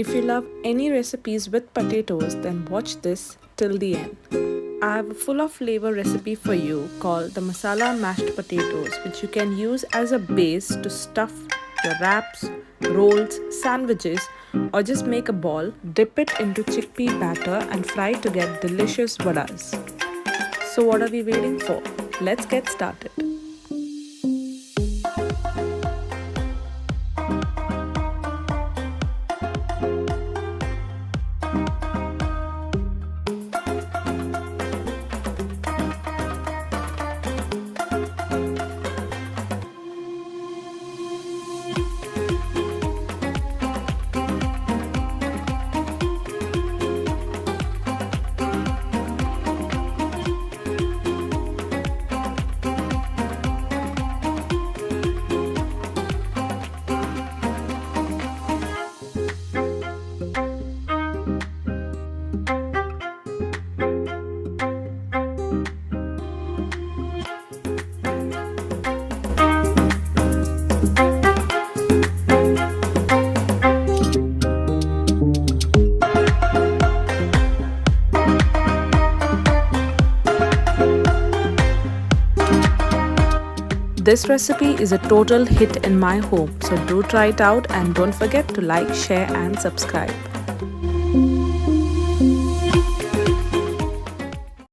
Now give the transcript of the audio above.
If you love any recipes with potatoes, then watch this till the end. I have a full of flavor recipe for you called the Masala mashed potatoes, which you can use as a base to stuff your wraps, rolls, sandwiches, or just make a ball. Dip it into chickpea batter and fry to get delicious vadas. So what are we waiting for? Let's get started. This recipe is a total hit in my home, so do try it out and don't forget to like, share and subscribe.